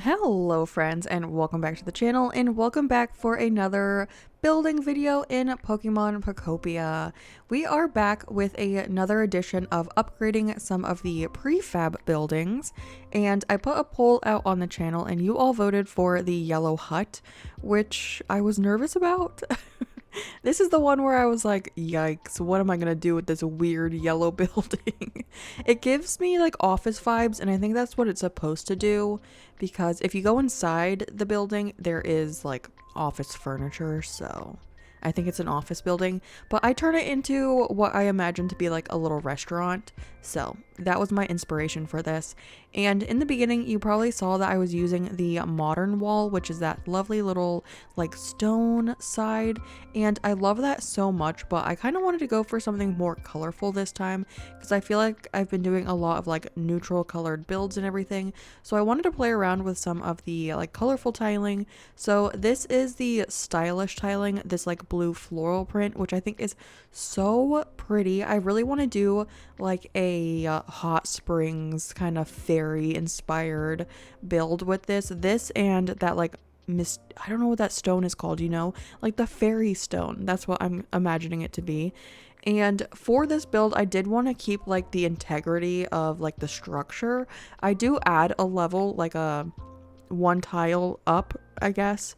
Hello friends, and welcome back to the channel, and welcome back for another building video in Pokemon POKOPIA. We are back with another edition of upgrading some of the prefab buildings, and I put a poll out on the channel and you all voted for the yellow hut, which I was nervous about. This is the one where I was like, yikes, what am I gonna do with this weird yellow building? It gives me like office vibes, and I think that's what it's supposed to do, because if you go inside the building, there is like office furniture, so I think it's an office building, but I turn it into what I imagine to be like a little restaurant. So that was my inspiration for this. And in the beginning, you probably saw that I was using the modern wall, which is that lovely little like stone side. And I love that so much, but I kind of wanted to go for something more colorful this time because I feel like I've been doing a lot of like neutral colored builds and everything. So I wanted to play around with some of the like colorful tiling. So this is the stylish tiling, this like blue floral print, which I think is so pretty. I really want to do like a hot springs kind of fairy inspired build with this and that like I don't know what that stone is called, you know, like the fairy stone. That's what I'm imagining it to be. And for this build, I did want to keep like the integrity of like the structure. I do add a level, like a one tile up, I guess,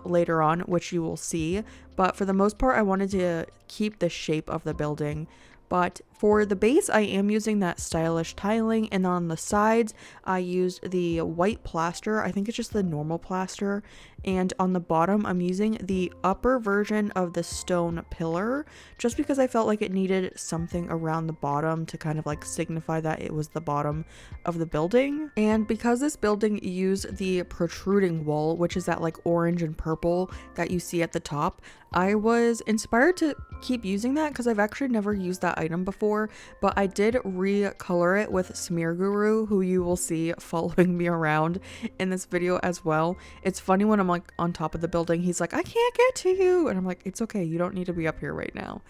later on, which you will see. But for the most part, I wanted to keep the shape of the building. But for the base, I am using that stylish tiling, and on the sides, I used the white plaster. I think it's just the normal plaster. And on the bottom, I'm using the upper version of the stone pillar, just because I felt like it needed something around the bottom to kind of like signify that it was the bottom of the building. And because this building used the protruding wall, which is that like orange and purple that you see at the top, I was inspired to keep using that because I've actually never used that item before, but I did recolor it with Smear Guru, who you will see following me around in this video as well. It's funny when I'm like on top of the building, he's like, I can't get to you, and I'm like, it's okay, you don't need to be up here right now.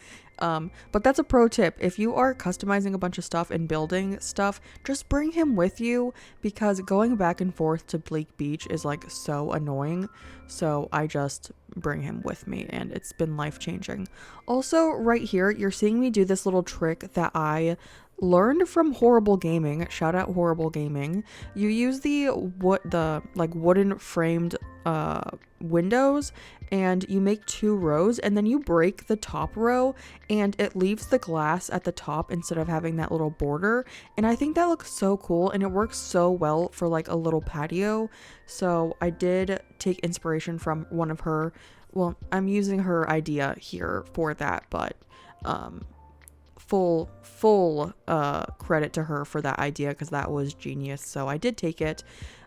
But that's a pro tip. If you are customizing a bunch of stuff and building stuff, just bring him with you, because going back and forth to Bleak Beach is like so annoying. So I just bring him with me, and it's been life-changing. Also, right here, you're seeing me do this little trick that I learned from Horrible Gaming. Shout out Horrible Gaming. You use the like wooden framed windows, and you make 2 rows, and then you break the top row and it leaves the glass at the top instead of having that little border. And I think that looks so cool, and it works so well for like a little patio. So I did take inspiration from one of her, well, I'm using her idea here for that, but full credit to her for that idea, because that was genius. So I did take it.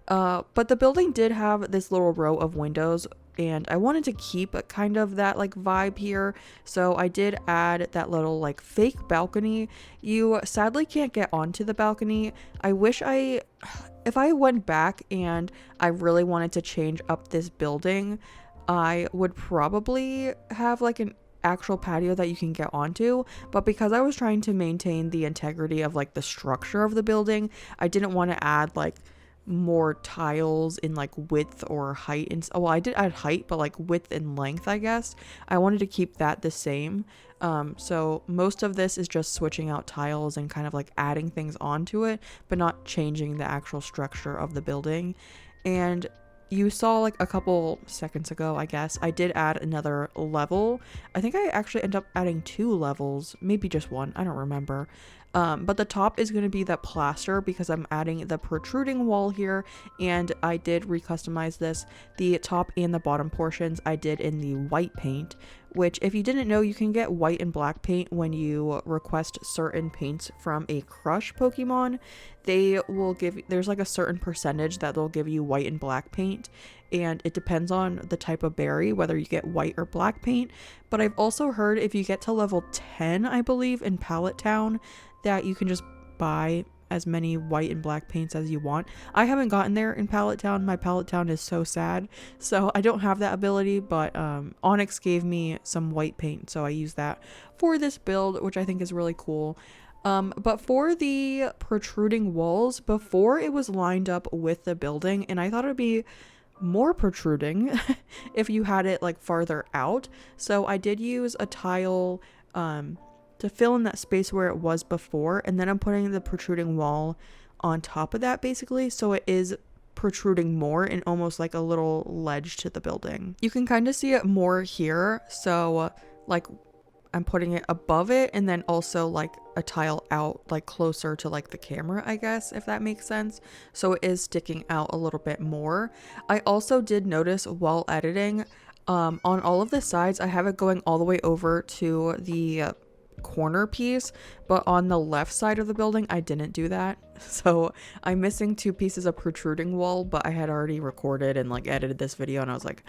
But the building did have this little row of windows, and I wanted to keep kind of that like vibe here. So I did add that little like fake balcony. You sadly can't get onto the balcony. I wish if I went back and I really wanted to change up this building, I would probably have like an actual patio that you can get onto, but because I was trying to maintain the integrity of like the structure of the building, I didn't want to add like more tiles in like width or height. And well, I did add height, but like width and length, I guess I wanted to keep that the same. So most of this is just switching out tiles and kind of like adding things onto it, but not changing the actual structure of the building. And you saw like a couple seconds ago, I guess, I did add another level. I think I actually end up adding 2 levels, maybe just 1, I don't remember. But the top is going to be that plaster because I'm adding the protruding wall here, and I did recustomize this. The top and the bottom portions I did in the white paint, which if you didn't know, you can get white and black paint when you request certain paints from a Crush Pokemon. They will there's like a certain percentage that they'll give you white and black paint, and it depends on the type of berry whether you get white or black paint. But I've also heard if you get to level 10, I believe, in Pallet Town, that you can just buy as many white and black paints as you want. I haven't gotten there in Pallet Town. My Pallet Town is so sad, so I don't have that ability, but Onyx gave me some white paint, so I use that for this build, which I think is really cool. But for the protruding walls, before it was lined up with the building, and I thought it'd be more protruding if you had it like farther out. So I did use a tile to fill in that space where it was before, and then I'm putting the protruding wall on top of that basically, so it is protruding more and almost like a little ledge to the building. You can kind of see it more here, so like I'm putting it above it and then also like a tile out like closer to like the camera, I guess, if that makes sense. So it is sticking out a little bit more. I also did notice while editing on all of the sides, I have it going all the way over to the corner piece, but on the left side of the building I didn't do that. So I'm missing 2 pieces of protruding wall, but I had already recorded and like edited this video and I was like,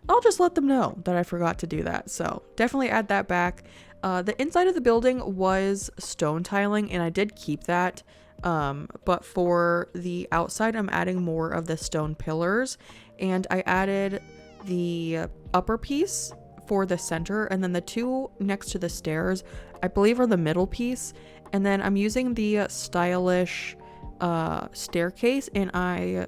I'll just let them know that I forgot to do that. So definitely add that back. The inside of the building was stone tiling and I did keep that. But for the outside, I'm adding more of the stone pillars, and I added the upper piece for the center, and then the 2 next to the stairs, I believe, are the middle piece. And then I'm using the stylish staircase, and I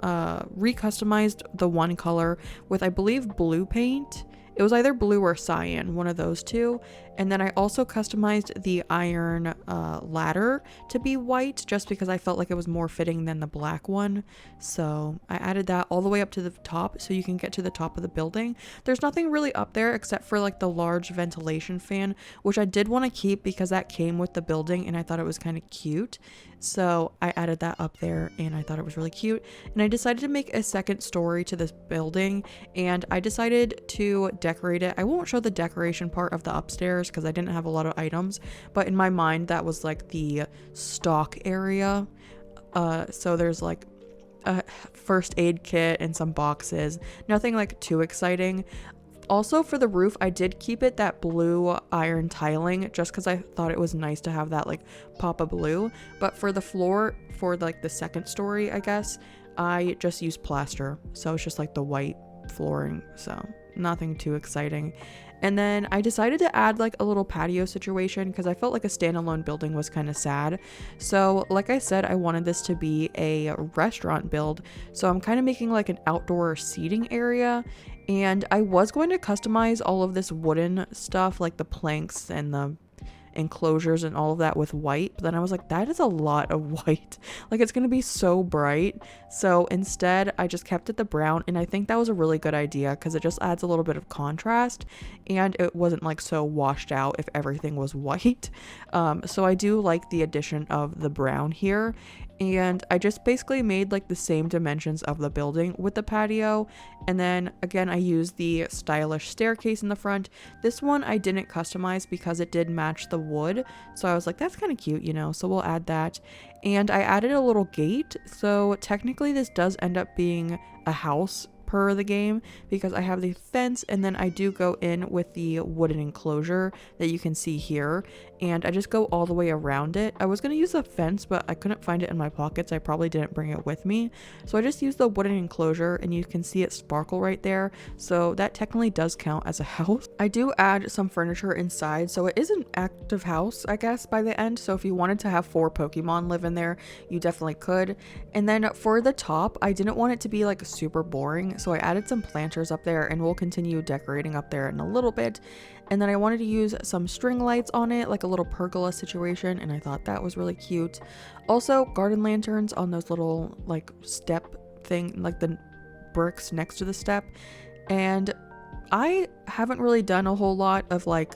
recustomized the one color with, I believe, blue paint. It was either blue or cyan, one of those 2. And then I also customized the iron ladder to be white just because I felt like it was more fitting than the black one. So I added that all the way up to the top so you can get to the top of the building. There's nothing really up there except for like the large ventilation fan, which I did want to keep because that came with the building and I thought it was kind of cute. So I added that up there and I thought it was really cute. And I decided to make a second story to this building, and I decided to decorate it. I won't show the decoration part of the upstairs because I didn't have a lot of items, but in my mind that was like the stock area. So there's like a first aid kit and some boxes, nothing like too exciting. Also for the roof, I did keep it that blue iron tiling just because I thought it was nice to have that like pop of blue. But for the floor, for like the second story, I guess, I just used plaster. So it's just like the white flooring, so nothing too exciting. And then I decided to add like a little patio situation because I felt like a standalone building was kind of sad. So like I said, I wanted this to be a restaurant build. So I'm kind of making like an outdoor seating area. And I was going to customize all of this wooden stuff, like the planks and the enclosures and all of that with white, but then I was like, that is a lot of white, like it's gonna be so bright. So instead I just kept it the brown, and I think that was a really good idea because it just adds a little bit of contrast and it wasn't like so washed out if everything was white. So I do like the addition of the brown here. And I just basically made like the same dimensions of the building with the patio. And then again, I used the stylish staircase in the front. This one I didn't customize because it did match the wood. So I was like, that's kind of cute, you know, so we'll add that. And I added a little gate. So technically this does end up being a house per the game because I have the fence, and then I do go in with the wooden enclosure that you can see here, and I just go all the way around it. I was going to use a fence, but I couldn't find it in my pockets. I probably didn't bring it with me, so I just used the wooden enclosure, and you can see it sparkle right there, so that technically does count as a house. I do add some furniture inside, so it is an active house, I guess, by the end. So if you wanted to have 4 Pokemon live in there, you definitely could. And then for the top, I didn't want it to be like super boring, so I added some planters up there, and we'll continue decorating up there in a little bit. And then I wanted to use some string lights on it, like a little pergola situation, and I thought that was really cute. Also, garden lanterns on those little like step thing, like the bricks next to the step. And I haven't really done a whole lot of like,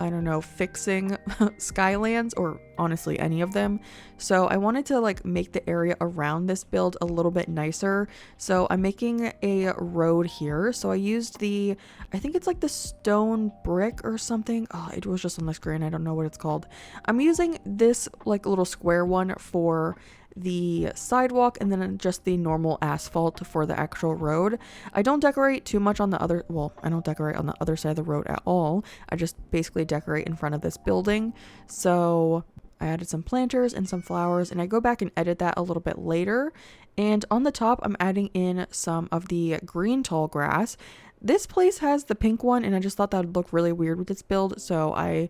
I don't know, fixing Skylands or honestly any of them. So I wanted to like make the area around this build a little bit nicer. So I'm making a road here. So I used the, I think it's like the stone brick or something. Oh, it was just on the screen. I don't know what it's called. I'm using this like little square one for the sidewalk, and then just the normal asphalt for the actual road. I don't decorate too much on the other, well, I don't decorate on the other side of the road at all. I just basically decorate in front of this building. So I added some planters and some flowers, and I go back and edit that a little bit later. And on the top, I'm adding in some of the green tall grass. This place has the pink one, and I just thought that would look really weird with this build, so I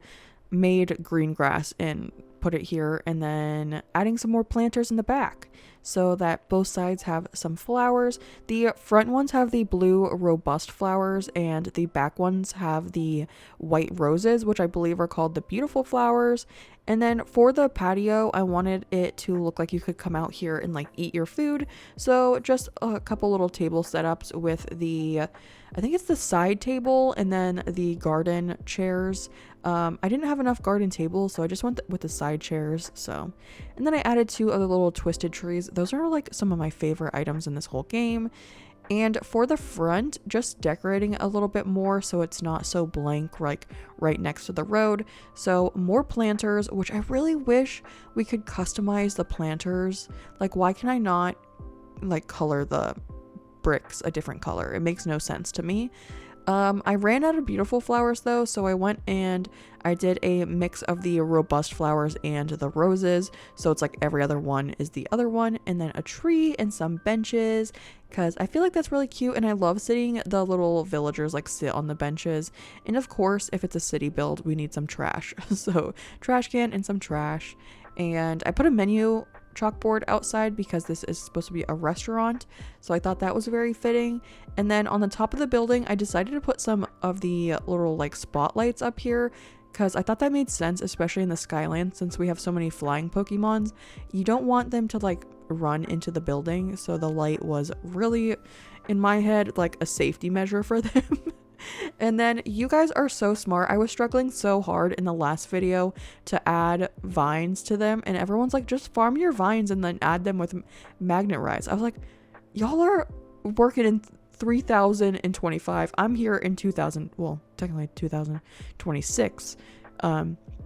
made green grass and put it here, and then adding some more planters in the back so that both sides have some flowers. The front ones have the blue robust flowers and the back ones have the white roses, which I believe are called the beautiful flowers. And then for the patio, I wanted it to look like you could come out here and like eat your food. So just a couple little table setups with the, I think it's the side table and then the garden chairs. I didn't have enough garden tables, so I just went with the side chairs. So, and then I added 2 other little twisted trees. Those are like some of my favorite items in this whole game. And for the front, just decorating a little bit more so it's not so blank, like right next to the road. So more planters, which I really wish we could customize the planters. Like, why can I not like color the bricks a different color? It makes no sense to me. I ran out of beautiful flowers though, so I went and I did a mix of the robust flowers and the roses, so it's like every other one is the other one, and then a tree and some benches, because I feel like that's really cute, and I love seeing the little villagers like sit on the benches. And of course, if it's a city build, we need some trash, so trash can and some trash. And I put a menu chalkboard outside because this is supposed to be a restaurant, so I thought that was very fitting. And then on the top of the building, I decided to put some of the little like spotlights up here because I thought that made sense, especially in the Skyland, since we have so many flying Pokemons. You don't want them to like run into the building, so the light was really, in my head, like a safety measure for them. And then you guys are so smart. I was struggling so hard in the last video to add vines to them, and everyone's like, just farm your vines and then add them with magnet rise. I was like, y'all are working in 3025. I'm here in 2000, well, technically 2026.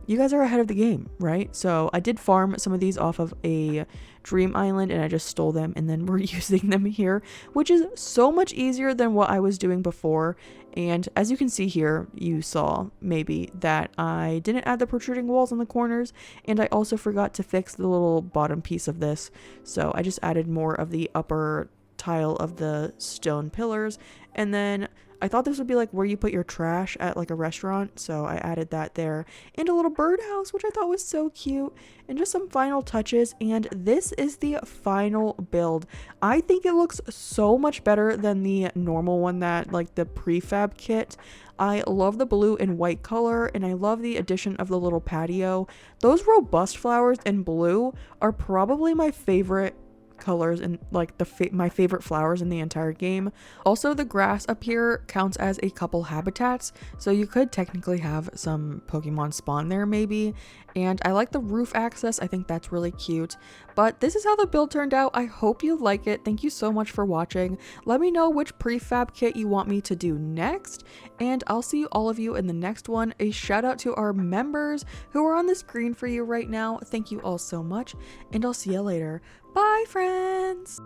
You guys are ahead of the game, right? So I did farm some of these off of a dream island, and I just stole them, and then we're using them here, which is so much easier than what I was doing before. And as you can see here, you saw maybe that I didn't add the protruding walls on the corners, and I also forgot to fix the little bottom piece of this. So I just added more of the upper tile of the stone pillars, and then I thought this would be like where you put your trash at like a restaurant, so I added that there, and a little birdhouse, which I thought was so cute, and just some final touches. And this is the final build. I think it looks so much better than the normal one, that like the Pre-Fab kit. I love the blue and white color, and I love the addition of the little patio. Those robust flowers in blue are probably my favorite colors and like my favorite flowers in the entire game. Also, the grass up here counts as a couple habitats, so you could technically have some Pokemon spawn there maybe. And I like the roof access. I think that's really cute. But this is how the build turned out. I hope you like it. Thank you so much for watching. Let me know which Pre-Fab kit you want me to do next, and I'll see all of you in the next one. A shout out to our members who are on the screen for you right now. Thank you all so much, and I'll see you later. Bye, friends!